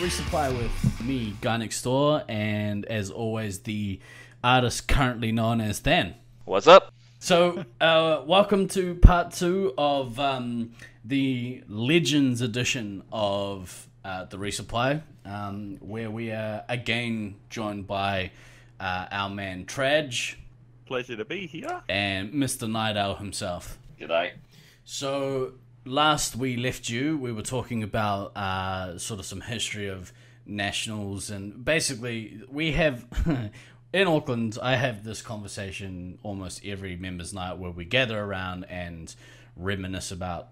Resupply with me, Guy Next Door, and as always, the artist currently known as Than. What's up? So, welcome to part 2 of the Legends edition of the Resupply, where we are again joined by our man Traj. Pleasure to be here. And Mr. Nite Owl himself. G'day. So, last we left you, we were talking about sort of some history of nationals, and basically we have in Auckland, I have this conversation almost every members night where we gather around and reminisce about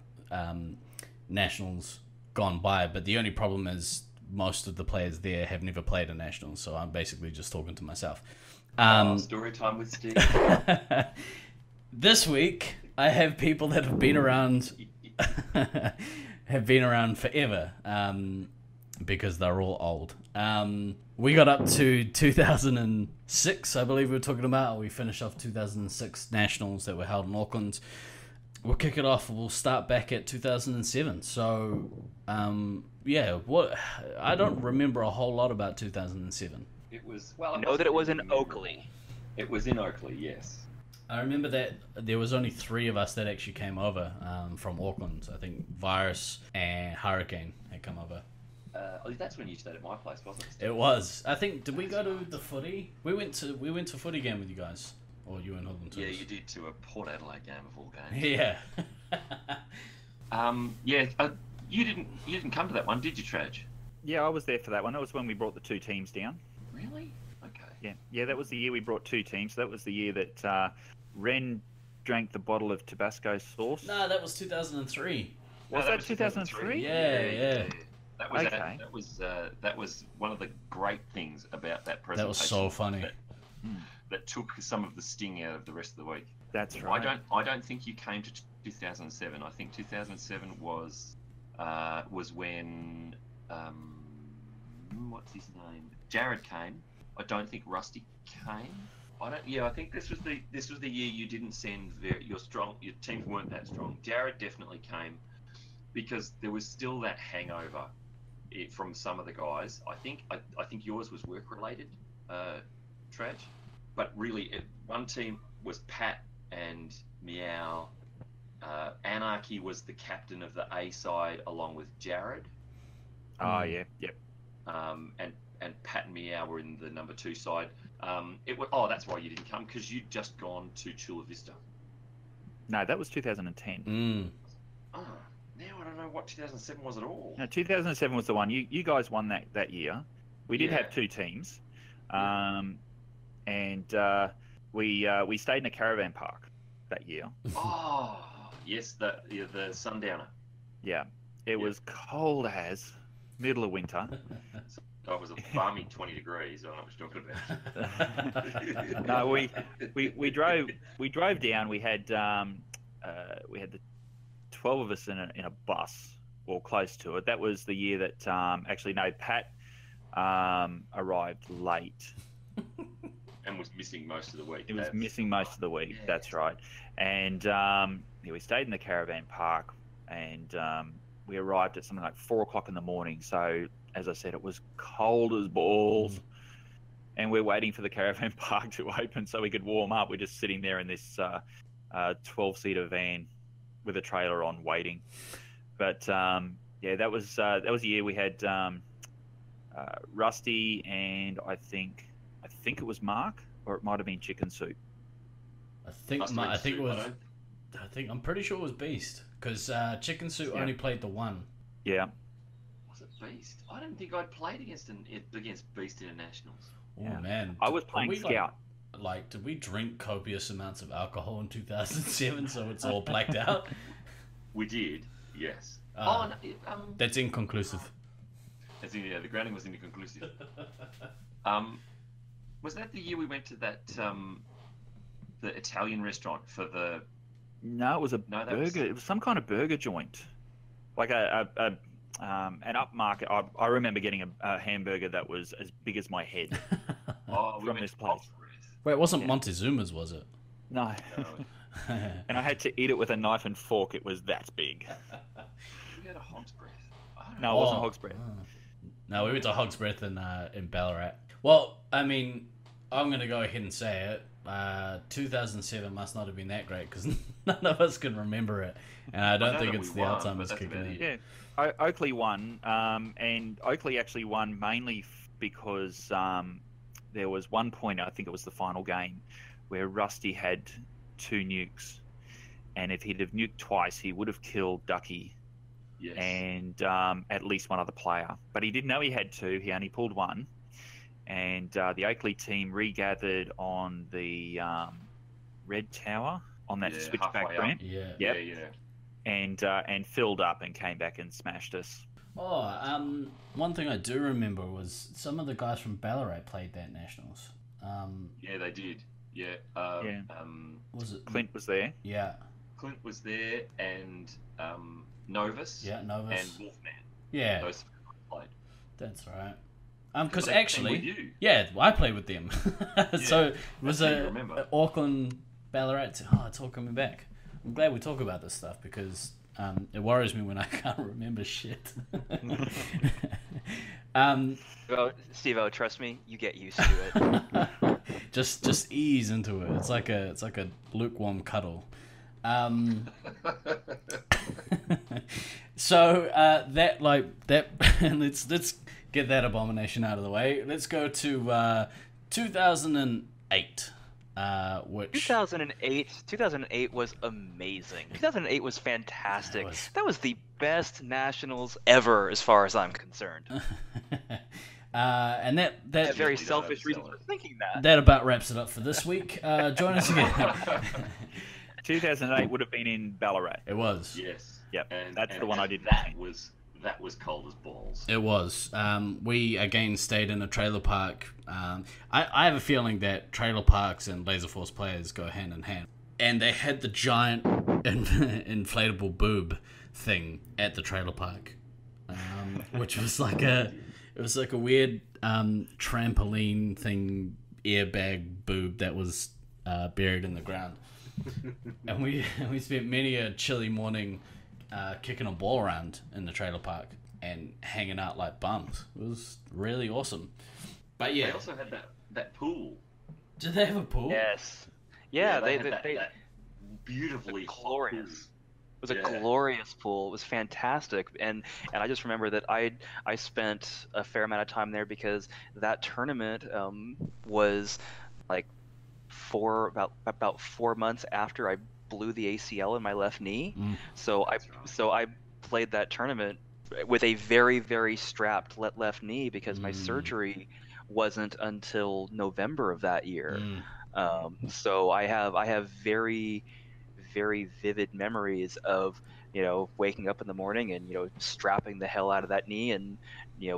nationals gone by, but the only problem is most of the players there have never played a national, so I'm basically just talking to myself. Story time with Steve. This week I have people that have been around forever, because they're all old. We got up to 2006, I believe we were talking about. We finished off 2006 nationals that were held in Auckland. We'll kick it off. We'll start back at 2007. So, I don't remember a whole lot about 2007. It was, I know that it was in Oakleigh. It was in Oakleigh, yes. I remember that there was only 3 of us that actually came over from Auckland. I think Virus and Hurricane had come over. That's when you stayed at my place, wasn't it? It was. I think, did we go to the footy? We went to footy game with you guys. Or you and Hoodlum too. Yeah, you did, to a Port Adelaide game of all games. Yeah. You didn't come to that one, did you, Traj? Yeah, I was there for that one. That was when we brought the 2 teams down. Really? Okay. Yeah, that was the year we brought 2 teams. That was the year that Ren drank the bottle of Tabasco sauce. No, that was 2003. Was that 2003? Yeah. That was Okay. That was one of the great things about that presentation. That was so funny. That took some of the sting out of the rest of the week. That's right. I don't think you came to 2007. I think 2007 was when what's his name? Jared came. I don't think Rusty came. I think this was the year you didn't send your teams weren't that strong. Jared definitely came because there was still that hangover from some of the guys. I think yours was work related, Traj. But really, one team was Pat and Meow. Anarchy was the captain of the A side along with Jared. Oh, yeah. Yep. And Pat and Meow were in the number 2 side. That's why you didn't come, because you'd just gone to Chula Vista. No, that was 2010. Oh, now I don't know what 2007 was at all. No, 2007 was the one. You guys won that year. We did have 2 teams. And we stayed in a caravan park that year. Oh, yes, the Sundowner. Yeah, it was cold as middle of winter. It was a balmy 20 degrees. I don't know what you're talking about. No, we drove down. We had the 12 of us in a bus, or close to it. That was the year that Pat arrived late. And was missing most of the week. It was missing most of the week. Yeah. That's right. And we stayed in the caravan park, and we arrived at something like 4:00 in the morning. So, as I said, it was cold as balls, and we're waiting for the caravan park to open so we could warm up. We're just sitting there in this 12-seater van with a trailer on, waiting. But that was the year we had Rusty, and I think it was Mark, or it might have been Chicken Soup. I'm pretty sure it was Beast, because Chicken Soup only played the one. Yeah. Was it Beast? I don't think I'd played against Beast Internationals. Oh man, I was playing Scout. Did we drink copious amounts of alcohol in 2007 so it's all blacked out? We did, yes. That's inconclusive. The grounding was inconclusive. Was that the year we went to that the Italian restaurant for the? No, it was burger. It was some kind of burger joint, like an upmarket. I remember getting a hamburger that was as big as my head from this place. Wait, it wasn't Montezuma's, was it? No. And I had to eat it with a knife and fork. It was that big. We had a hog's breath. No, it wasn't hog's breath. No, we went to Hog's Breath in Ballarat. Well, I mean, I'm going to go ahead and say it. 2007 must not have been that great because none of us can remember it. And I don't think it's the Alzheimer's kicking in. Yeah, Oakleigh won, and Oakleigh actually won mainly because there was one point, I think it was the final game, where Rusty had 2 nukes. And if he'd have nuked twice, he would have killed Ducky and at least one other player. But he didn't know he had 2. He only pulled 1. And the Oakleigh team regathered on the Red Tower on that switchback ramp. Yeah. And filled up and came back and smashed us. Oh, one thing I do remember was some of the guys from Ballarat played that Nationals. Yeah, they did. Yeah. Was it Clint was there? Yeah. Clint was there, and Novus. Yeah, Novus. And Wolfman. Yeah. Those played. That's right. Because With actually, yeah, I played with them. So it was a Auckland Ballarat. It's all coming back. I'm glad we talk about this stuff because it worries me when I can't remember shit. Steve-O, trust me, you get used to it. just ease into it. It's like a lukewarm cuddle. So that let's get that abomination out of the way. Let's go to 2008. Which 2008 was amazing. 2008 was fantastic. That was the best Nationals ever, as far as I'm concerned. And that very selfish reason for thinking that. That about wraps it up for this week. Join us again. 2008 would have been in Ballarat. It was. Yes. Yep. That's the one I didn't that think. That was cold as balls. It was. We again stayed in a trailer park. I have a feeling that trailer parks and Laserforce players go hand in hand. And they had the giant inflatable boob thing at the trailer park, which was like a weird trampoline thing, airbag boob that was buried in the ground. And we spent many a chilly morning kicking a ball around in the trailer park and hanging out like bums. It was really awesome. But yeah, they also had that pool. Did they have a pool? Yes. Yeah, they had that beautifully glorious. It was a Yeah. glorious pool. It was fantastic, and I just remember that I spent a fair amount of time there because that tournament was like about 4 months after I blew the ACL in my left knee. So I played that tournament with a very, very strapped left knee because my surgery wasn't until November of that year. So I have very, very vivid memories of waking up in the morning and strapping the hell out of that knee and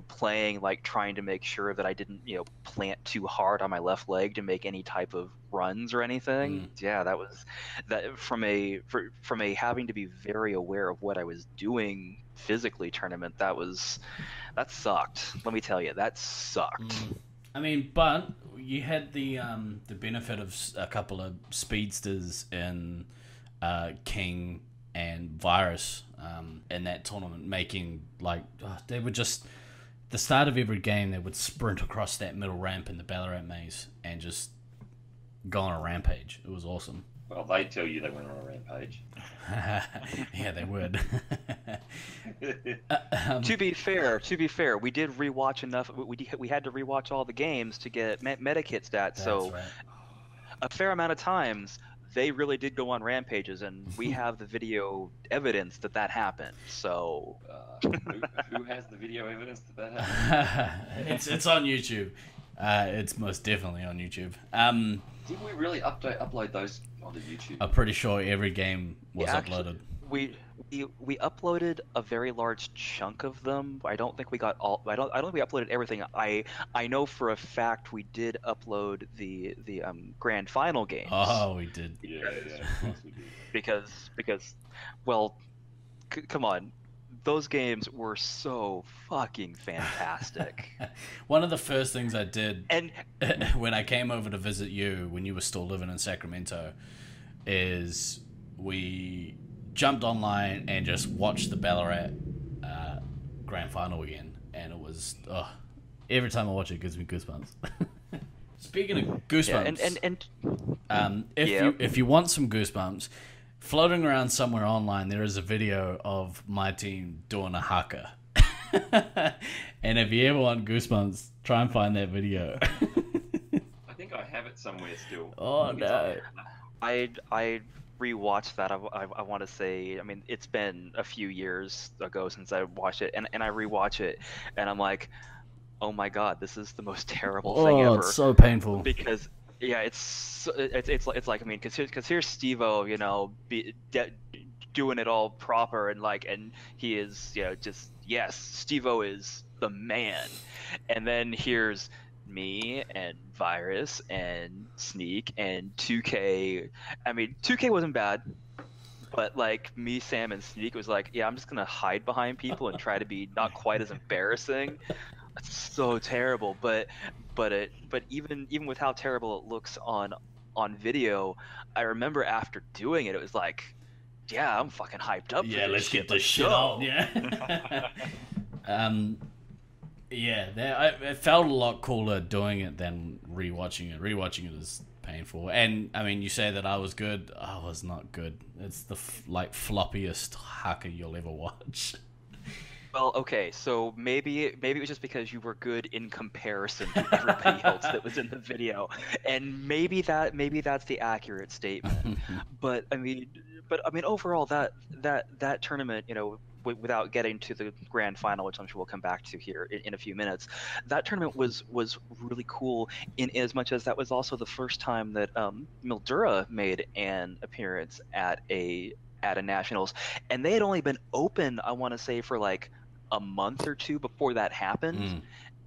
playing, like trying to make sure that I didn't plant too hard on my left leg to make any type of runs or anything. Yeah, that was that from a having to be very aware of what I was doing physically tournament. That sucked. Let me tell you, that sucked. I mean, but you had the benefit of a couple of speedsters in King and Virus in that tournament, making they would just, the start of every game they would sprint across that middle ramp in the Ballarat maze and just go on a rampage. It was awesome. Well, they tell you they went on a rampage. Yeah, they would. To be fair, we did rewatch enough. We had to rewatch all the games to get Medikit stats. So right. A fair amount of times they really did go on rampages, and we have the video evidence that happened. So who has the video evidence that happened? It's on YouTube. It's most definitely on YouTube. Did we really upload those onto YouTube? I'm pretty sure every game was uploaded. We uploaded a very large chunk of them. I don't think we got all. I don't think we uploaded everything. I know for a fact we did upload the grand final games. Oh, we did. Yeah, of course we did. Because well, come on. Those games were so fucking fantastic. One of the first things I did and when I came over to visit you when you were still living in Sacramento is we jumped online and just watched the Ballarat grand final again. and it was every time I watch it, it gives me goosebumps. Speaking of goosebumps, if you want some goosebumps, floating around somewhere online, there is a video of my team doing a haka. And if you ever want goosebumps, try and find that video. I think I have it somewhere still. Oh no! I rewatched that. I want to say, I mean, it's been a few years ago since I watched it, and I rewatch it, and I'm like, oh my god, this is the most terrible thing ever. It's so painful. Because it's like, I mean, because here's Steve-O, you know, doing it all proper, and he is, you know, just, yes, Steve-O is the man, and then here's me and Virus and Sneak and 2K. I mean, 2K wasn't bad, but like me, Sam, and Sneak was like, yeah, I'm just gonna hide behind people and try to be not quite as embarrassing. It's so terrible, but even with how terrible it looks on video, I remember after doing it, it was like, yeah, I'm fucking hyped up. Yeah, for let's shit. get this shit on. Yeah. It felt a lot cooler doing it than rewatching it. Rewatching it is painful. And I mean, you say that I was good. I was not good. It's the floppiest haka you'll ever watch. Well, okay, so maybe it was just because you were good in comparison to everybody else that was in the video, and maybe that's the accurate statement. But I mean, overall, that tournament, you know, without getting to the grand final, which I'm sure we'll come back to here in a few minutes, that tournament was really cool in as much as that was also the first time that Mildura made an appearance at a nationals, and they had only been open, I want to say, for like a month or two before that happened. And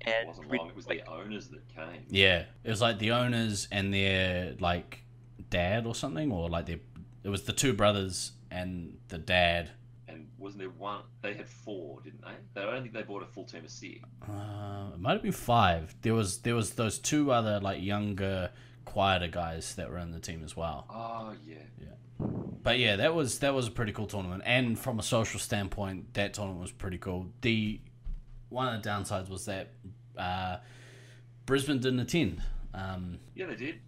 it wasn't long. It was the owners that came. Yeah, it was like the owners and their like dad or something, or like it was the two brothers and the dad. And wasn't there one? They had four, didn't they? I don't think they bought a full team of six. It might have been five. There was those two other like younger, quieter guys that were in the team as well. Oh yeah. But yeah, that was a pretty cool tournament, and from a social standpoint, that tournament was pretty cool. One of the downsides was that Brisbane didn't attend. Yeah, they did.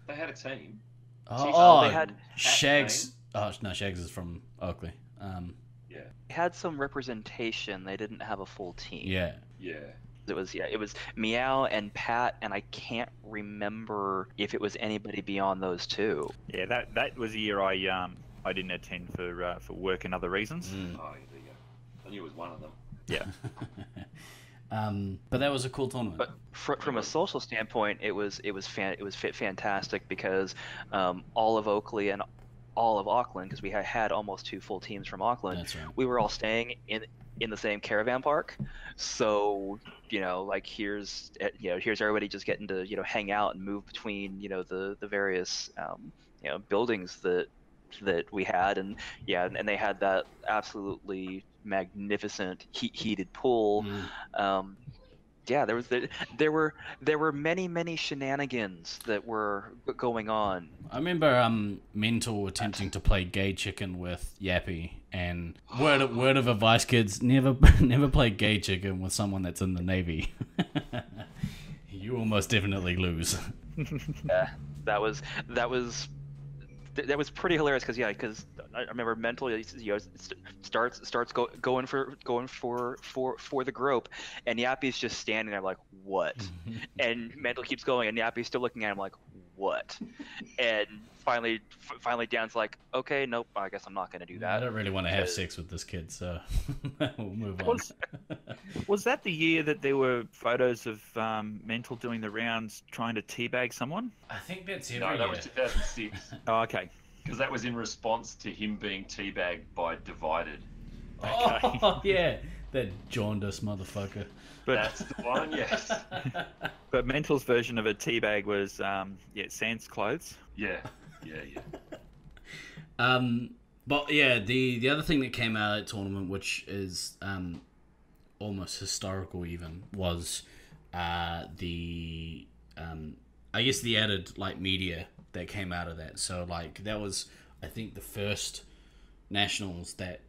They had a team. They had Shags. Oh no, Shags is from Oakleigh. Yeah. They had some representation. They didn't have a full team. Yeah. It was Meow and Pat, and I can't remember if it was anybody beyond those two. Yeah, that was the year I didn't attend for work and other reasons. Oh, there you go. I knew it was one of them. Yeah. But that was a cool tournament. But from a social standpoint, it was fantastic because all of Oakleigh and all of Auckland, because we had almost two full teams from Auckland. That's right. We were all staying in the same caravan park, so you know, like here's everybody just getting to, you know, hang out and move between, you know, the various you know, buildings that we had, and they had that absolutely magnificent heated pool. Yeah, there were many shenanigans that were going on. I remember Mental attempting to play gay chicken with Yappy, and word of advice, kids, never play gay chicken with someone that's in the Navy. You will most definitely lose. Yeah, that was pretty hilarious because I remember Mental, you know, starts going for the grope, and Yappy's just standing there like, what? And Mental keeps going, and Yappy's still looking at him like, what? And finally Dan's like, okay, nope, I guess I'm not going to do that. I don't really want to have sex with this kid, so we'll move on. Was that the year that there were photos of Mental doing the rounds trying to teabag someone? I think that's every No, that year. was 2006. Oh, okay. Because that was in response to him being teabagged by Divided. Oh, yeah. That jaundiced motherfucker. But That's the one, yes. but Mental's version of a teabag was sans clothes. Yeah. But yeah, the other thing that came out of that tournament, which is almost historical even, was the I guess the added like media that came out of that. So like that was, I think, the first nationals that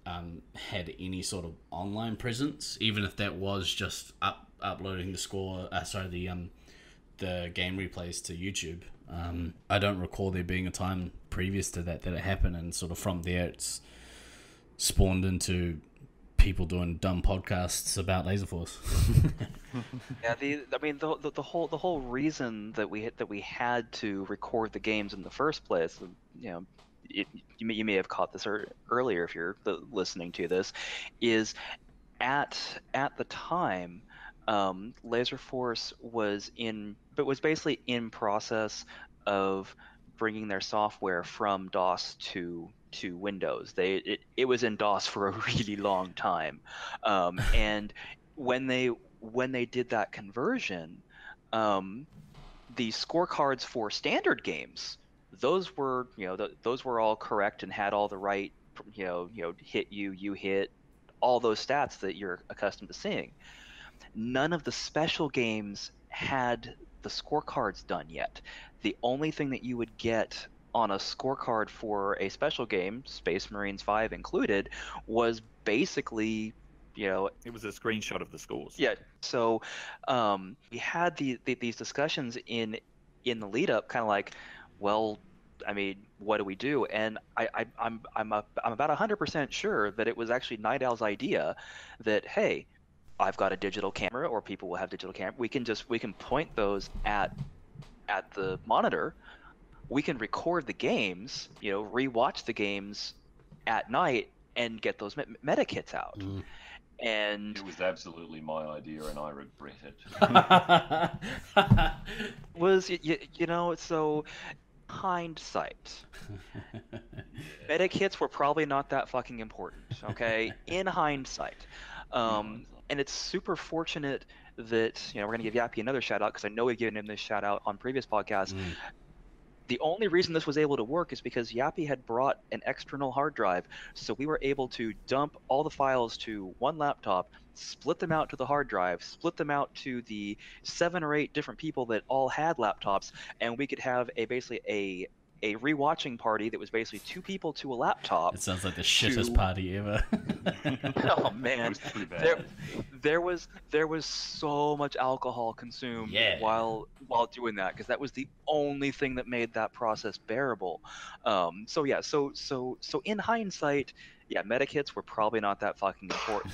had any sort of online presence, even if that was just uploading the score. The game replays to YouTube. I don't recall there being a time previous to that it happened, and sort of from there it's spawned into people doing dumb podcasts about Laserforce. Yeah, the whole reason that we had to record the games in the first place, you may have caught this earlier if you're listening to this, is at the time, Laserforce was basically in process of bringing their software from DOS to Windows. It was in DOS for a really long time, and when they did that conversion, the scorecards for standard games, those were all correct and had all the right hit you hit all those stats that you're accustomed to seeing. None of the special games had the scorecards done yet. The only thing that you would get on a scorecard for a special game, Space Marines 5 included, was basically, it was a screenshot of the scores. Yeah. So we had these discussions in the lead up, kind of like, well, I mean, what do we do? And I'm about 100% sure that it was actually Nite Owl's idea that, hey, I've got a digital camera, or people will have digital camera. We can point those at the monitor. We can record the games, rewatch the games at night and get those meta kits out. Mm. And it was absolutely my idea, and I regret it. So hindsight, meta kits were probably not that fucking important. Okay, in hindsight. And it's super fortunate that we're going to give Yappy another shout out, because I know we've given him this shout out on previous podcasts. The only reason this was able to work is because Yappy had brought an external hard drive, so we were able to dump all the files to one laptop, split them out to the hard drive, split them out to the 7 or 8 different people that all had laptops, and we could have basically a rewatching party that was basically 2 people to a laptop. It sounds like the shittest party ever. Oh man, there was so much alcohol consumed while doing that, because that was the only thing that made that process bearable. So in hindsight, meta kits were probably not that fucking important.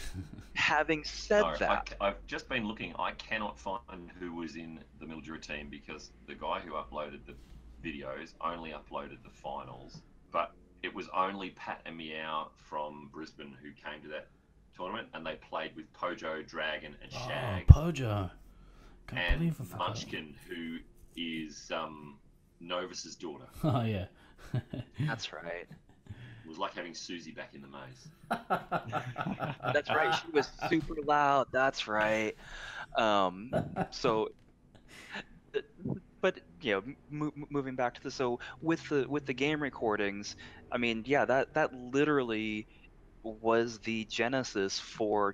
Having said that, I've just been looking. I cannot find who was in the Mildura team, because the guy who uploaded the videos only uploaded the finals, but it was only Pat and Meow from Brisbane who came to that tournament, and they played with Pojo, Dragon, and Shag. Oh, Pojo. And Munchkin, who is Novus's daughter. Oh, yeah. That's right. It was like having Susie back in the maze. That's right. She was super loud. That's right. But moving back to so with the game recordings, I mean, that literally was the genesis for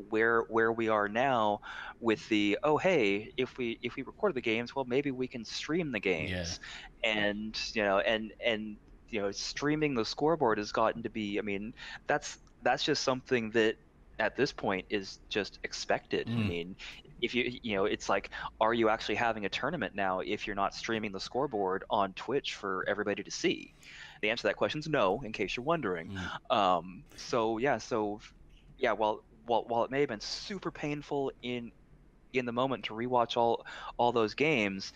where we are now with the if we record the games, well, maybe we can stream the games. And streaming the scoreboard has gotten to be, I mean, that's just something that at this point is just expected. I mean, if it's like, are you actually having a tournament now if you're not streaming the scoreboard on Twitch for everybody to see? The answer to that question is no, in case you're wondering. While it may have been super painful in the moment to rewatch all those games,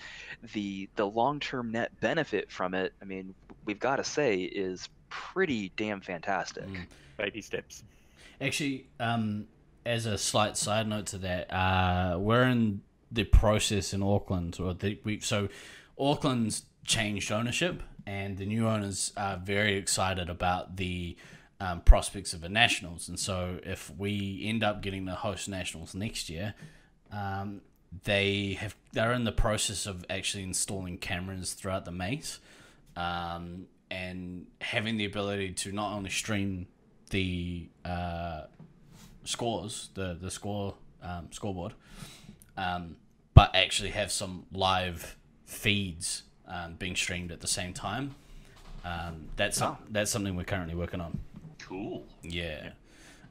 the long-term net benefit from it, I mean, we've got to say, is pretty damn fantastic. Baby steps. Actually, as a slight side note to that, we're in the process in Auckland, so Auckland's changed ownership, and the new owners are very excited about the prospects of the Nationals. And so if we end up getting the host Nationals next year, they're in the process of actually installing cameras throughout the maze, and having the ability to not only stream the scores, the scoreboard, but actually have some live feeds being streamed at the same time. That's something we're currently working on. cool. Yeah.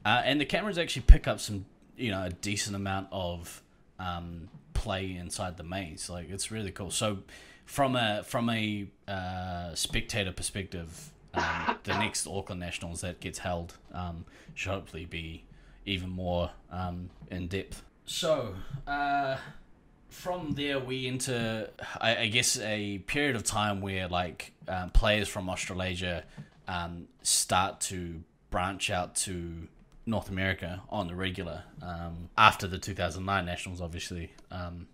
And the cameras actually pick up some, a decent amount of play inside the maze. Like, it's really cool. So from a spectator perspective, the next Auckland Nationals that gets held should hopefully be even more in depth. So from there we enter, I guess, a period of time where players from Australasia start to branch out to North America on the regular after the 2009 Nationals, obviously,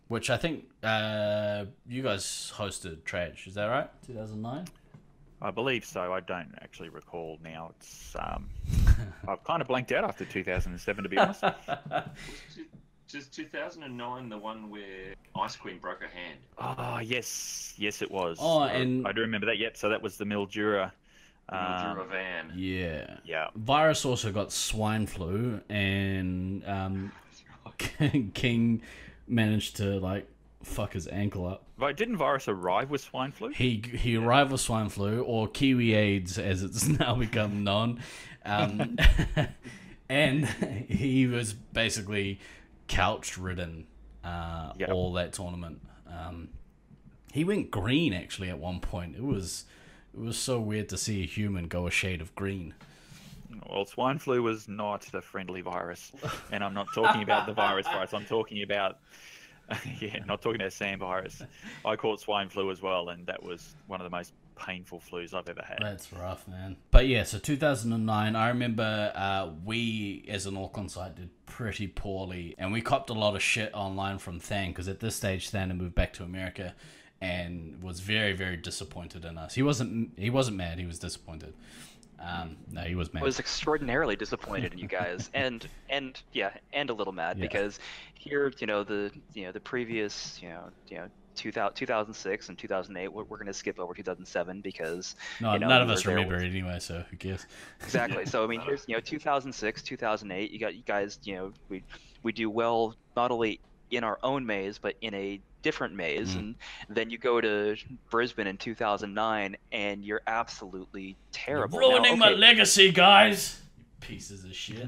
which I think you guys hosted, Traj. Is that right? 2009? I believe so. I don't actually recall now. It's I've kind of blanked out after 2007, to be honest. Just 2009, the one where Ice Queen broke her hand. Oh, yes, it was. Oh, I do remember that. Yep. So that was the Mildura. Mildura van. Yeah. Virus also got swine flu, and King managed to fuck his ankle up. But didn't Virus arrive with swine flu? He arrived with swine flu, or Kiwi AIDS as it's now become known, and he was basically couch ridden all that tournament. He went green actually at one point. It was so weird to see a human go a shade of green. Well, swine flu was not the friendly virus, and I'm not talking about the virus. I'm talking about not talking about Sam virus. I caught swine flu as well, and that was one of the most painful flus I've ever had. That's rough, man. But yeah, so 2009, I remember we, as an Auckland side, did pretty poorly, and we copped a lot of shit online from Thang, because at this stage, Thang had moved back to America and was very, very disappointed in us. He wasn't mad, he was disappointed. No, he was mad. I was extraordinarily disappointed in you guys, and a little mad because here, the previous, 2006 and 2008, we're going to skip over 2007 because none of us remember it anyway, so who cares? Exactly. So I mean, here's 2006, 2008. You guys, we do well not only in our own maze but in a different maze, and then you go to Brisbane in 2009 and you're absolutely terrible. You're ruining my legacy, guys. You pieces of shit.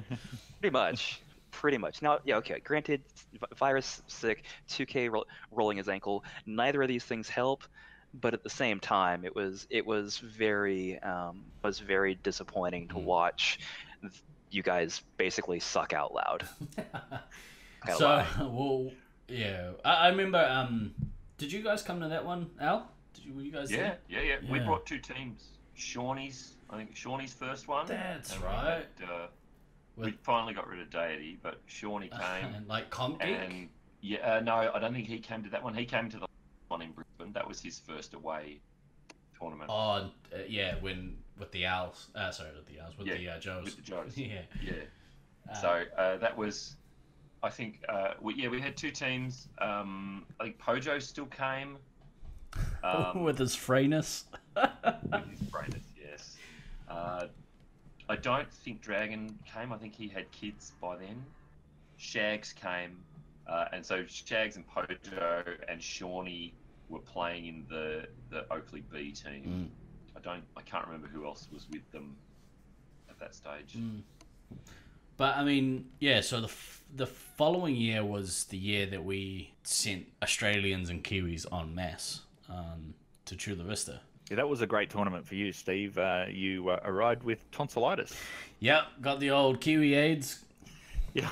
Pretty much. Now, granted, Virus sick, 2K rolling his ankle. Neither of these things help, but at the same time, it was very disappointing to watch you guys basically suck out loud. I remember. Did you guys come to that one, Al? Were you guys there? Yeah. We brought two teams. Shawnee's first one. That's right. We finally got rid of Deity, but Shawnee came. And Comp Geek? And no, I don't think he came to that one. He came to the one in Brisbane. That was his first away tournament. Oh, with the Owls. With the Joes. With the Joes. Yeah. So that was, I think, we had two teams. I think Pojo still came. With his frayness. Yes. I don't think Dragon came. I think he had kids by then. Shags came, and so Shags and Pojo and Shawnee were playing in the Oakleigh B team. I can't remember who else was with them at that stage. But I mean, so the following year was the year that we sent Australians and Kiwis en masse to Chula Vista. Yeah, that was a great tournament for you, Steve. You arrived with tonsillitis. Yep, got the old Kiwi AIDS. Yeah.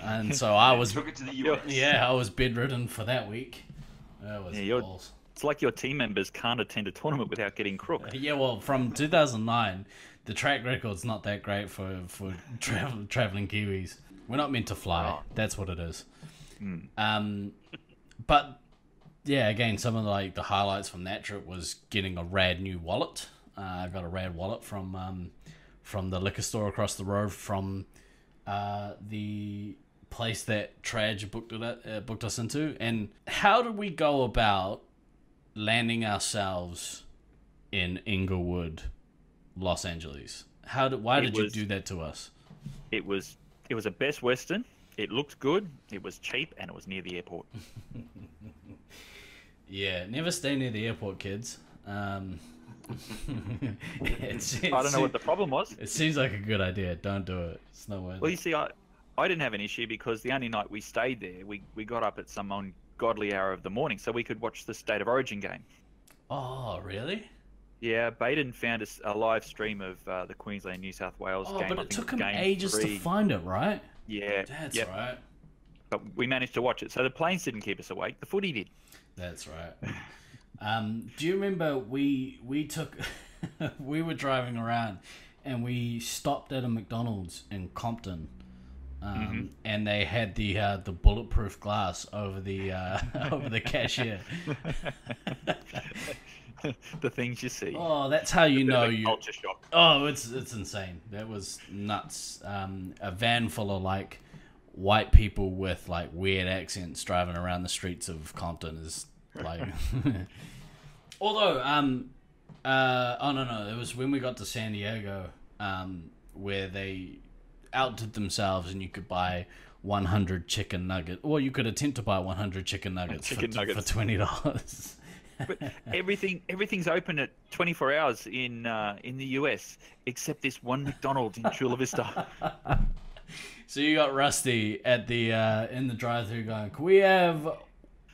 And so I was took it to the US. Yeah, I was bedridden for that week. That was balls. It's like your team members can't attend a tournament without getting crook. Yeah, well, from 2009, the track record's not that great for traveling Kiwis. We're not meant to fly. Oh. That's what it is. But yeah, again, some of the highlights from that trip was getting a rad new wallet. I got a rad wallet from the liquor store across the road from the place that Traj booked us into. And how did we go about landing ourselves in Inglewood, Los Angeles? Why did you do that to us? It was a Best Western. It looked good. It was cheap, and it was near the airport. Yeah, never stay near the airport, kids. I don't know what the problem was. It seems like a good idea. Don't do it. It's not worth Well, it. you see, I didn't have an issue because the only night we stayed there, we got up at some ungodly hour of the morning so we could watch the State of Origin game. Oh, really? Yeah, Baden found a live stream of the Queensland-New South Wales game. But I it think took it was him game ages 3. to find it, right? Yeah, That's yep. right. But we managed to watch it. So the planes didn't keep us awake. The footy did. That's right. Do you remember we took we were driving around and we stopped at a McDonald's in Compton, and they had the bulletproof glass over the over the cashier. The things you see. Oh, that's how you know you. Culture shock. Oh, it's insane. That was nuts. A van full of like white people with like weird accents driving around the streets of Compton is like. Although, oh no, it was when we got to San Diego, where they outdid themselves, and you could buy 100 chicken nuggets, or you could attempt to buy 100 chicken nuggets for $20. But everything's open at 24 hours in the US, except this one McDonald's in Chula Vista. So you got Rusty at the in the drive-thru going, "Can we have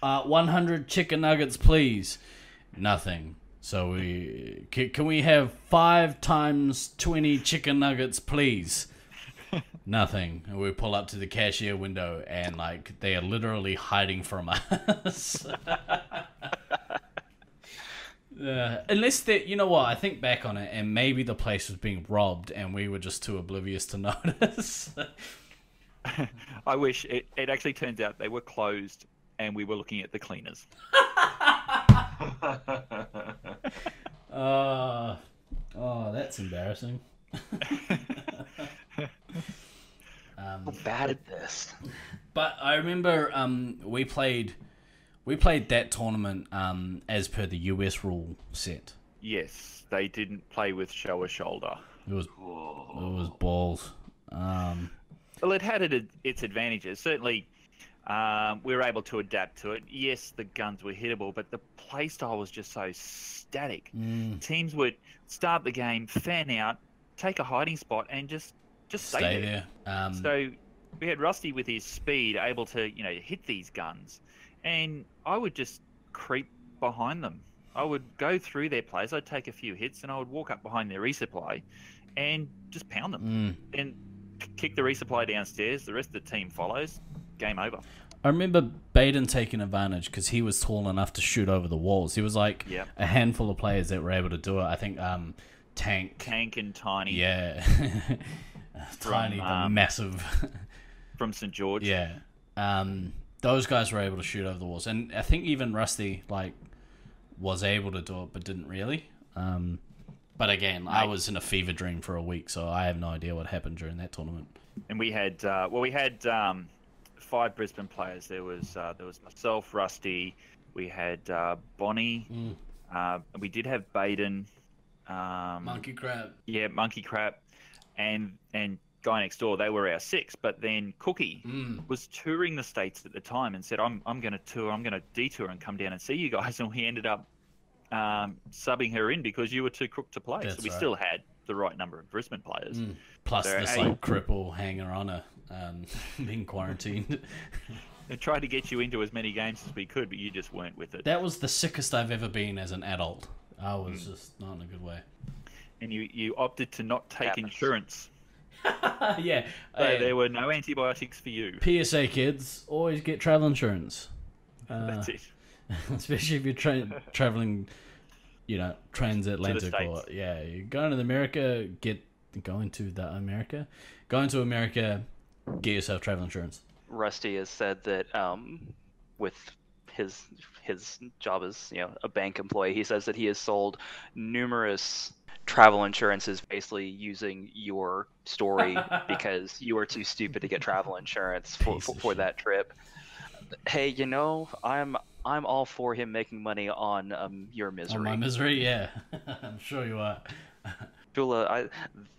100 chicken nuggets, please?" Nothing. So can we have 5 times 20 chicken nuggets, please? Nothing. And we pull up to the cashier window, and like they are literally hiding from us. Unless they, you know what? I think back on it, and maybe the place was being robbed, and we were just too oblivious to notice. I wish it actually turns out they were closed, and we were looking at the cleaners. Oh, that's embarrassing. How bad at this? But I remember we played that tournament as per the US rule set. Yes, they didn't play with shoulder. It was balls. Well, it had its advantages. Certainly, we were able to adapt to it. Yes, the guns were hittable, but the play style was just so static. Teams would start the game, fan out, take a hiding spot, and just stay there. So we had Rusty with his speed able to hit these guns, and I would just creep behind them. I would go through their plays, I'd take a few hits, and I would walk up behind their resupply and just pound them. And kick the resupply downstairs, the rest of the team follows, game over. I remember Baden taking advantage because he was tall enough to shoot over the walls. He was like a handful of players that were able to do it. I think Tank and Tiny. Yeah. Tiny, but massive. From St. George. Yeah. Those guys were able to shoot over the walls. And I think even Rusty was able to do it, but didn't really. But again, I was in a fever dream for a week, so I have no idea what happened during that tournament. And we had 5 Brisbane players. There was myself, Rusty. We had Bonnie. We did have Baden. Monkey Crab. Yeah, Monkey Crab, and Guy Next Door. They were our 6. But then Cookie was touring the States at the time and said, "I'm going to tour. I'm going to detour and come down and see you guys." And we ended up subbing her in because you were too crook to play. That's so we right. still had the right number of Brisbane players. Plus this cripple hanger on her being quarantined. We tried to get you into as many games as we could, but you just weren't with it. That was the sickest I've ever been as an adult. I was just not in a good way. And you opted to not take insurance. Yeah. So there were no antibiotics for you. PSA kids, always get travel insurance. That's it. Especially if you're traveling, transatlantic or you're going to America. Going to America. Get yourself travel insurance. Rusty has said that with his job as a bank employee, he says that he has sold numerous travel insurances basically using your story because you were too stupid to get travel insurance for that trip. Hey, I'm all for him making money on your misery. On my misery, yeah. I'm sure you are. Chula,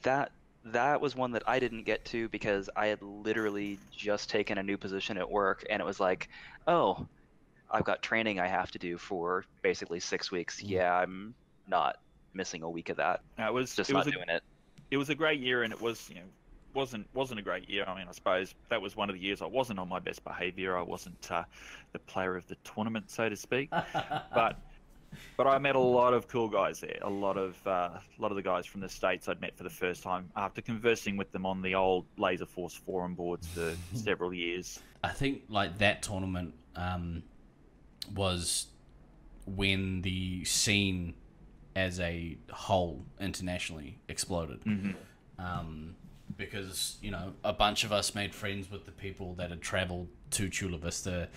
that was one that I didn't get to because I had literally just taken a new position at work, and it was like, oh, I've got training I have to do for basically 6 weeks. Yeah, I'm not missing a week of that. It was Just it not was doing it. It was a great year, and it was wasn't a great year. I mean, I suppose that was one of the years I wasn't on my best behaviour. I wasn't the player of the tournament, so to speak. But I met a lot of cool guys there. A lot of the guys from the States I'd met for the first time after conversing with them on the old Laserforce forum boards for several years. I think like that tournament was when the scene as a whole internationally exploded. Because, you know, a bunch of us made friends with the people that had travelled to Chula Vista,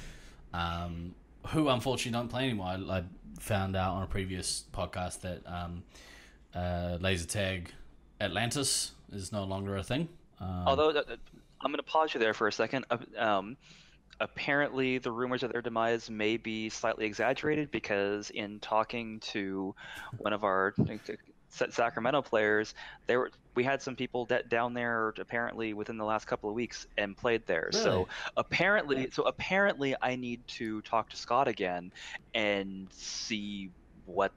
who unfortunately don't play anymore. I found out on a previous podcast that laser tag Atlantis is no longer a thing. Although I'm going to pause you there for a second. Apparently, the rumors of their demise may be slightly exaggerated, because in talking to one of our Sacramento players, we had some people down there apparently within the last couple of weeks and played there. Really? So apparently, I need to talk to Scott again and see what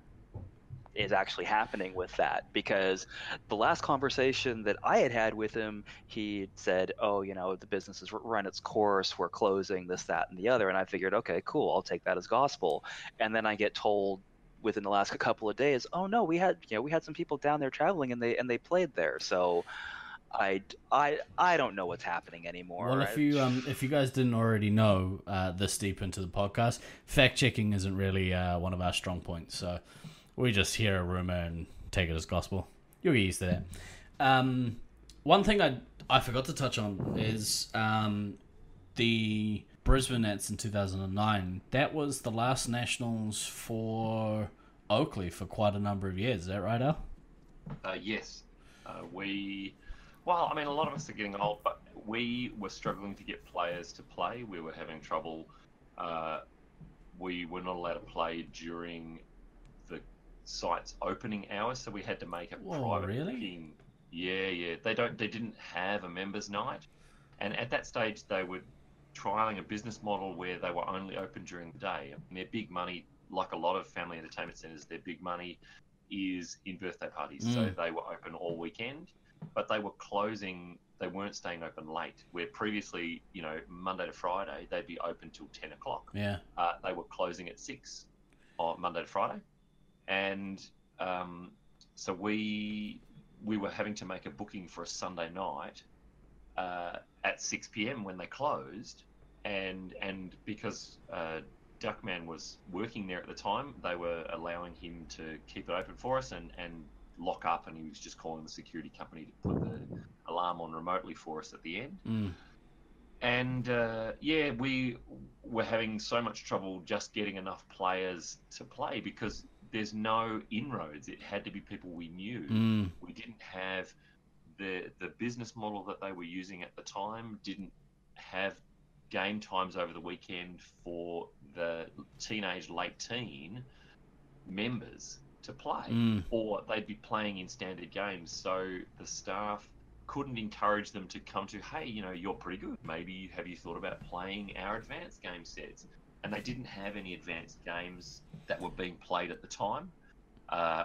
is actually happening with that, because the last conversation that I had with him, he said, oh, you know, the business has run its course, we're closing, this, that, and the other. And I figured, okay, cool, I'll take that as gospel. And then I get told within the last couple of days, oh no, we had some people down there traveling and they played there. So I don't know what's happening anymore. Well, if you guys didn't already know this deep into the podcast, fact checking isn't really one of our strong points. So we just hear a rumor and take it as gospel. You'll get used to that. One thing I forgot to touch on is the Brisbane Nets in 2009. That was the last nationals for Oakleigh for quite a number of years. Is that right, Al? Yes. Well, I mean, a lot of us are getting old, but we were struggling to get players to play. We were having trouble. We were not allowed to play during the site's opening hours, so we had to make a private booking. Yeah. They didn't have a members' night, and at that stage they were trialing a business model where they were only open during the day. And their big money, like a lot of family entertainment centres, their big money is in birthday parties. So they were open all weekend, but they were closing. They weren't staying open late. Where previously, you know, Monday to Friday they'd be open till 10 o'clock. Yeah. They were closing at 6 on Monday to Friday, and so we were having to make a booking for a Sunday night at 6 p.m. when they closed, and because Duckman was working there at the time, they were allowing him to keep it open for us and lock up, and he was just calling the security company to put the alarm on remotely for us at the end. And we were having so much trouble just getting enough players to play because there's no inroads. It had to be people we knew. We didn't have the business model that they were using at the time, didn't have game times over the weekend for the teenage, late teen members to play, or they'd be playing in standard games. So the staff couldn't encourage them to come to, hey, you know, you're pretty good. Maybe have you thought about playing our advanced game sets? And they didn't have any advanced games that were being played at the time,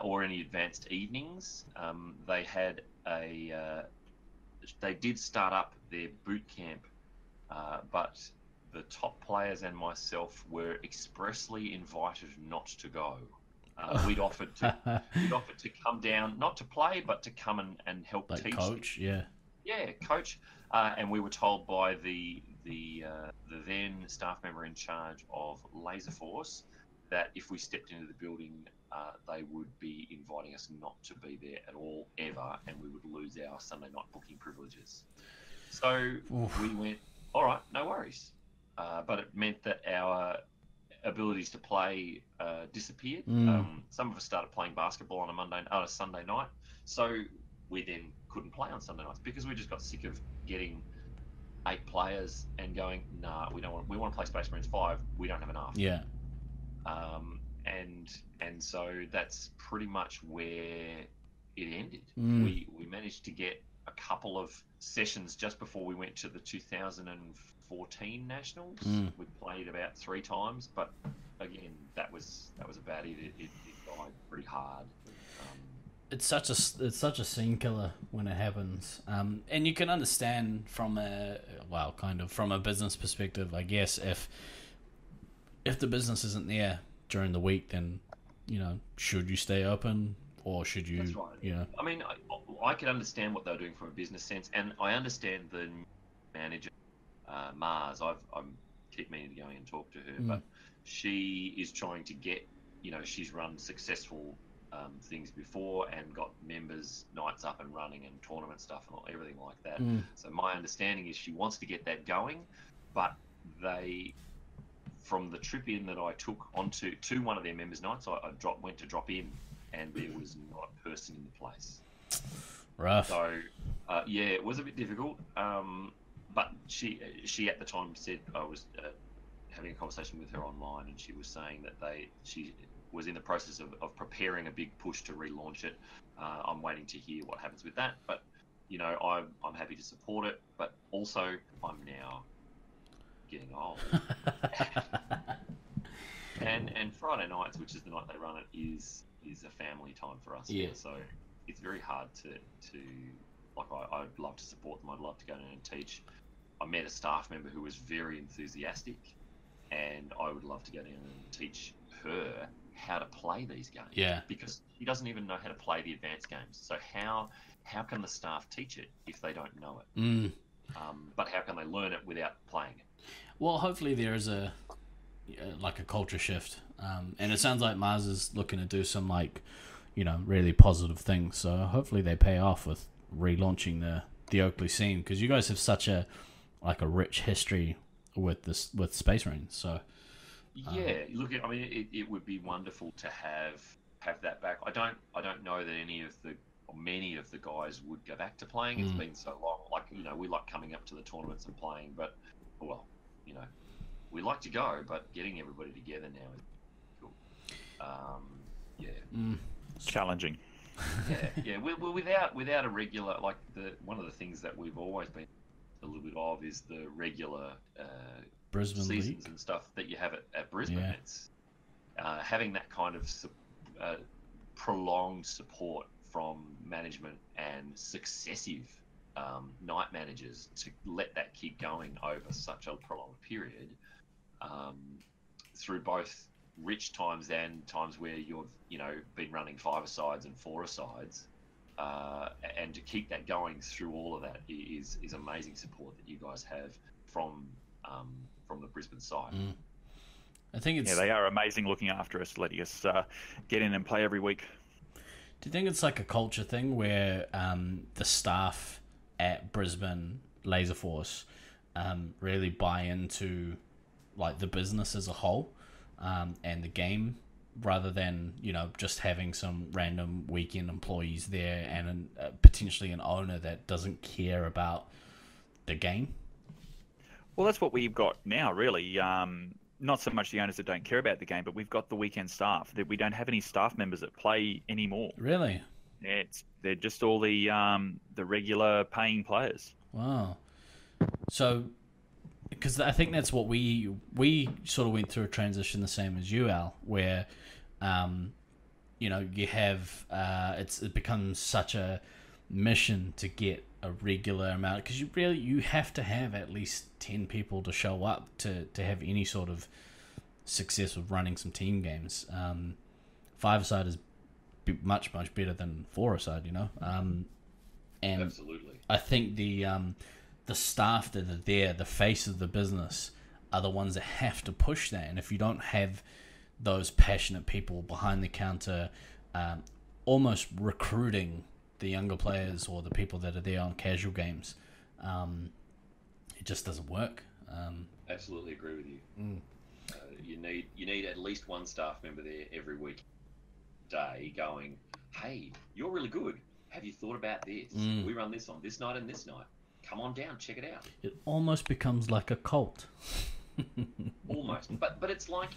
or any advanced evenings. They had they did start up their boot camp, but the top players and myself were expressly invited not to go. We'd offered to come down, not to play, but to come and help like teach. Coach, Coach. And we were told by the then staff member in charge of Laserforce that if we stepped into the building, they would be inviting us not to be there at all, ever, and we would lose our Sunday night booking privileges. So we went, all right, no worries. But it meant that our abilities to play disappeared. Some of us started playing basketball on a Sunday night, so we then couldn't play on Sunday nights because we just got sick of getting 8 players and going, nah, we want to play Space Marines 5. We don't have enough. Yeah. And so that's pretty much where it ended. We managed to get a couple of sessions just before we went to the 2014 Nationals. We played about 3 times, but again, that was about it. It died pretty hard. It's such a scene killer when it happens, and you can understand from from a business perspective, I guess. If the business isn't there during the week, then should you stay open or should you? That's right. I mean, I can understand what they're doing from a business sense, and I understand the manager, Mars. I keep meaning to go and talk to her, but she is trying to get. She's run successful things before and got members nights up and running and tournament stuff and everything like that. So my understanding is she wants to get that going, but from the trip in that I took to one of their members nights, I went to drop in and there was not a person in the place. Rough. So it was a bit difficult. But she at the time said, I was having a conversation with her online, and she was saying that she was in the process of preparing a big push to relaunch it. I'm waiting to hear what happens with that, but I'm happy to support it. But also, I'm now getting old, and Friday nights, which is the night they run it, is a family time for us. Yeah. So it's very hard to I'd love to support them. I'd love to go in and teach. I met a staff member who was very enthusiastic, and I would love to go down and teach her how to play these games. Yeah. Because she doesn't even know how to play the advanced games. So how can the staff teach it if they don't know it? But how can they learn it without playing it? Well, hopefully there is a culture shift, and it sounds like Mars is looking to do some really positive things. So hopefully they pay off with relaunching the Oakleigh scene, because you guys have such a rich history with Space Marines. So yeah, look, I mean, it would be wonderful to have that back. I don't know that many of the guys would go back to playing. It's been so long. We like coming up to the tournaments and playing, but we like to go, but getting everybody together now is cool. Challenging. Yeah. Well, without a regular, one of the things that we've always been a little bit of is the regular Brisbane seasons League and stuff that you have at Brisbane. Yeah. It's having that kind of prolonged support from management and successive night managers to let that keep going over such a prolonged period, through both rich times and times where you've been running 5-a-sides and 4-a-sides, and to keep that going through all of that is amazing support that you guys have from the Brisbane side. I think they are amazing, looking after us, letting us get in and play every week. Do you think it's like a culture thing where the staff at Brisbane Laserforce really buy into the business as a whole, and the game, rather than just having some random weekend employees there and potentially an owner that doesn't care about the game? Well, that's what we've got now, really. Not so much the owners that don't care about the game, but we've got the weekend staff. That we don't have any staff members that play anymore. Really? Yeah, they're just all the regular paying players. Wow. So, because I think that's what we sort of went through a transition the same as you, Al, where you have it becomes such a mission to get a regular amount, because you have to have at least 10 people to show up to have any sort of success with running some team games. 5-a-side is much better than 4-a-side, and Absolutely. I think the staff that are there, the face of the business, are the ones that have to push that. And if you don't have those passionate people behind the counter, almost recruiting the younger players or the people that are there on casual games, it just doesn't work. Absolutely agree with you. You need at least one staff member there every week day going, hey, you're really good. Have you thought about this? We run this on this night and this night. Come on down, check it out. It almost becomes like a cult. Almost, but it's like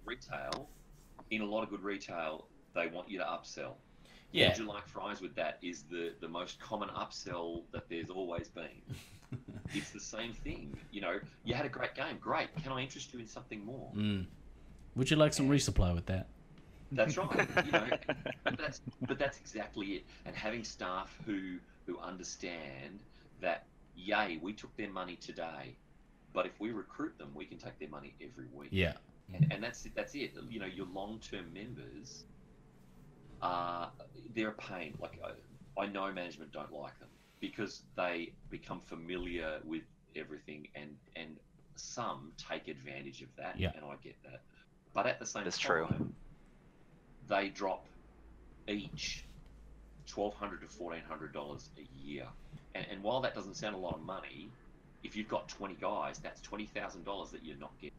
retail. In a lot of good retail, they want you to upsell. Yeah. Would you like fries with that? Is the most common upsell that there's always been. It's the same thing. You know, you had a great game. Great. Can I interest you in something more? Would you like some resupply with that? That's right. You know, but that's exactly it. And having staff who understand that, yay, we took their money today, but if we recruit them, we can take their money every week. Yeah. And that's it. You know, your long-term members they're a pain. Like I know management don't like them because they become familiar with everything, and some take advantage of that. Yeah. And I get that. But at the same That's time, true. they drop each $1,200 to $1,400 a year. And while that doesn't sound a lot of money, if you've got 20 guys, that's $20,000 that you're not getting.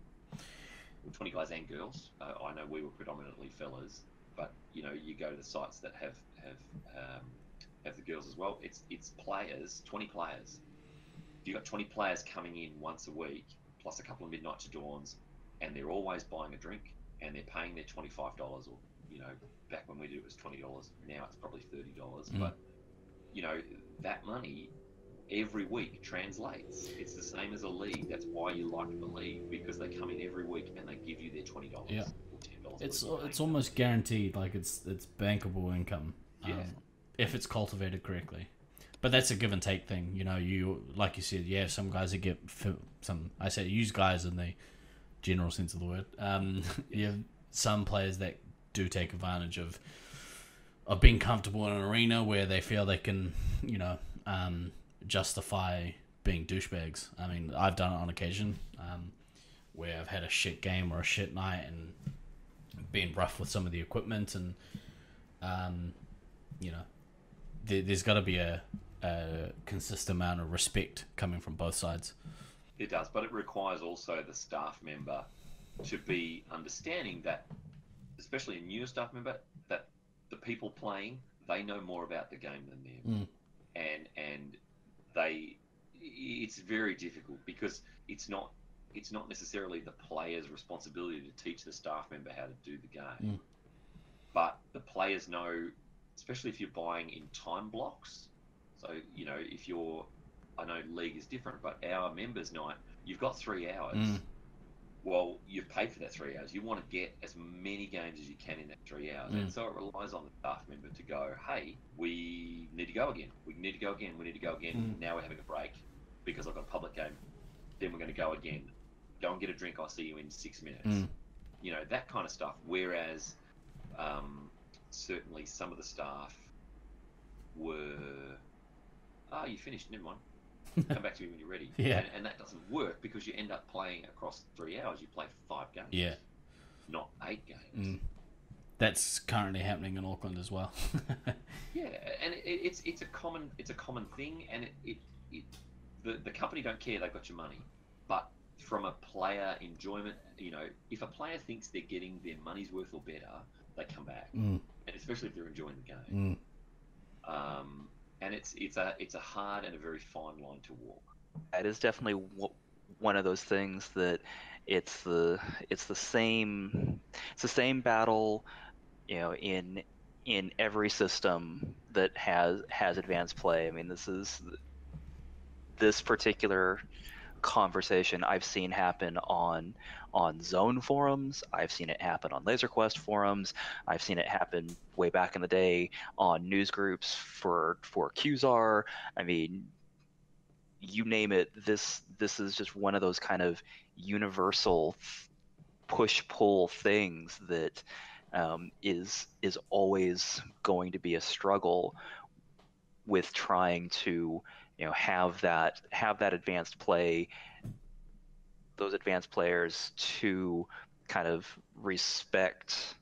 20 guys and girls. I know we were predominantly fellas, but you know, you go to the sites that have the girls as well. It's players, 20 players. If you've got 20 players coming in once a week, plus a couple of midnight to dawns, and they're always buying a drink, and they're paying their $25, or you know, back when we did it was $20. Now it's probably $30. But you know, that money every week translates. It's the same as a league. That's why you like the league, because they come in every week and they give you their $20 Yeah. or $10. It's almost guaranteed. Like it's bankable income. Yeah. If it's cultivated correctly. But that's a give and take thing. You know, you like you said, you have some guys that get some. I say use guys in the general sense of the word. You have some players that do take advantage of being comfortable in an arena where they feel they can, you know, justify being douchebags. I mean, I've done it on occasion, where I've had a shit game or a shit night and been rough with some of the equipment, and you know, there's got to be a consistent amount of respect coming from both sides. It does, but it requires also the staff member to be understanding that, especially a newer staff member, that the people playing, they know more about the game than them. And it's very difficult because it's not necessarily the player's responsibility to teach the staff member how to do the game. But the players know, especially if you're buying in time blocks. So, you know, I know league is different, but our members night, you've got 3 hours. Well, you've paid for that 3 hours. You want to get as many games as you can in that 3 hours. And so it relies on the staff member to go, hey, we need to go again. We need to go again. We need to go again. Now we're having a break because I've got a public game. Then we're going to go again. Go and get a drink. I'll see you in 6 minutes. You know, that kind of stuff. Whereas certainly some of the staff were, you finished, never mind. Come back to me when you're ready. Yeah. And that doesn't work because you end up playing across 3 hours. You play 5 games. Yeah. Not 8 games. That's currently happening in Auckland as well. Yeah, and it's a common thing, and the company don't care. They've got your money, but from a player enjoyment, you know, if a player thinks they're getting their money's worth or better, they come back, and especially if they're enjoying the game. And it's a hard and a very fine line to walk. It is definitely one of those things that it's the same battle, you know, in every system that has advanced play. I mean, this particular conversation I've seen happen on Zone forums. I've seen it happen on LaserQuest forums. I've seen it happen way back in the day on news groups for Qzar. I mean, you name it. This is just one of those kind of universal push-pull things that is always going to be a struggle with trying to, you know, have that advanced play, those advanced players to kind of respect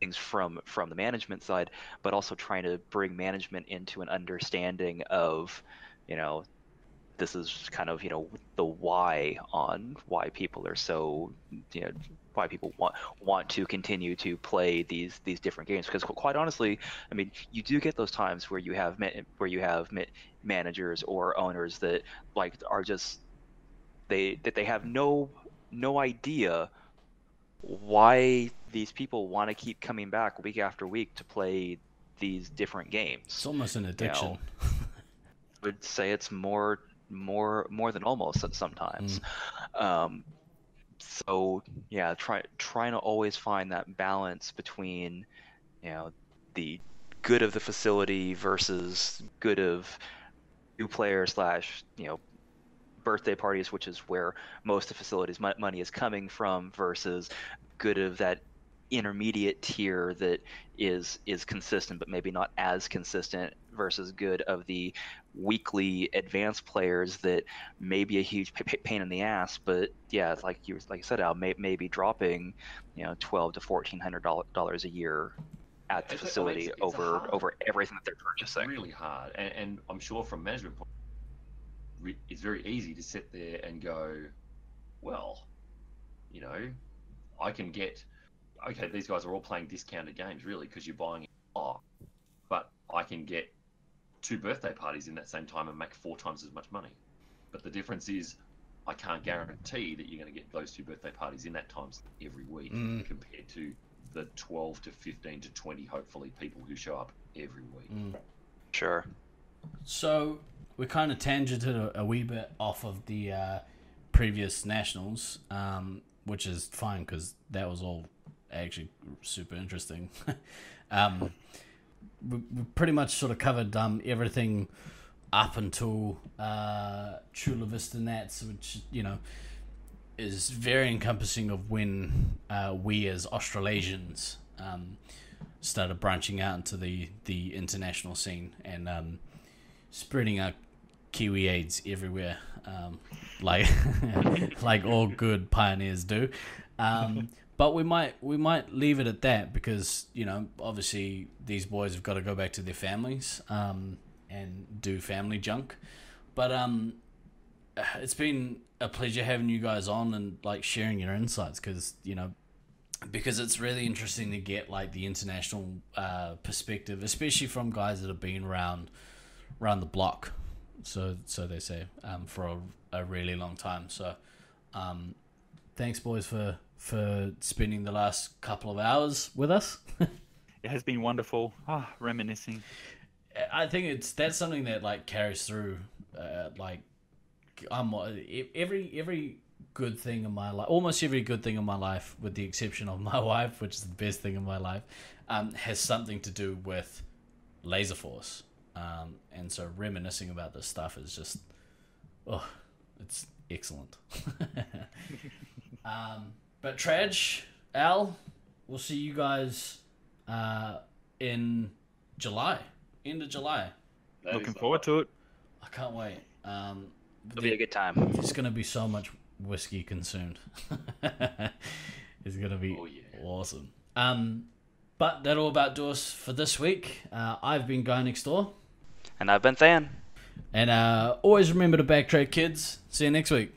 things from the management side, but also trying to bring management into an understanding of, you know, this is kind of, you know, the why people are so, you know, why people want to continue to play these different games. Because quite honestly, I mean, you do get those times where you have managers or owners that like are just they have no idea why these people want to keep coming back week after week to play these different games. It's almost an addiction. You know, I would say it's more more than almost sometimes. So yeah, trying to always find that balance between, the good of the facility versus good of new players slash, birthday parties, which is where most of the facility's money is coming from, versus good of that intermediate tier that is consistent but maybe not as consistent, versus good of the weekly advanced players that may be a huge pain in the ass, but yeah, it's like you said, Al, may be dropping $1,200 to $1,400 a year at the facility over everything that they're purchasing. It's really hard, and I'm sure from management point, it's very easy to sit there and go, well, I can get, okay, these guys are all playing discounted games, really, because you're buying it, but I can get 2 birthday parties in that same time and make 4 times as much money. But the difference is, I can't guarantee that you're going to get those 2 birthday parties in that time every week, compared to the 12 to 15 to 20, hopefully, people who show up every week. Sure. So we kind of tangented a wee bit off of the previous nationals, which is fine because that was all actually super interesting. We pretty much sort of covered everything up until Chula Vista Nets, which is very encompassing of when we as Australasians started branching out into the international scene and spreading our Kiwi AIDS everywhere, like like all good pioneers do. But we might leave it at that because obviously these boys have got to go back to their families and do family junk. But it's been a pleasure having you guys on and like sharing your insights because it's really interesting to get like the international perspective, especially from guys that have been around the block. So they say for a really long time. So thanks, boys, for spending the last couple of hours with us. It has been wonderful. Reminiscing. I think that's something that like carries through. Every good thing in my life, almost every good thing in my life, with the exception of my wife, which is the best thing in my life, has something to do with Laserforce. And so reminiscing about this stuff is just, it's excellent. But Traj, Al, we'll see you guys in July, end of July. Looking forward to it. I can't wait. It'll be a good time. There's going to be so much whiskey consumed. It's going to be awesome. But that'll about do us for this week. I've been Guy Next Door. And I've been Than. And always remember to backtrack, kids. See you next week.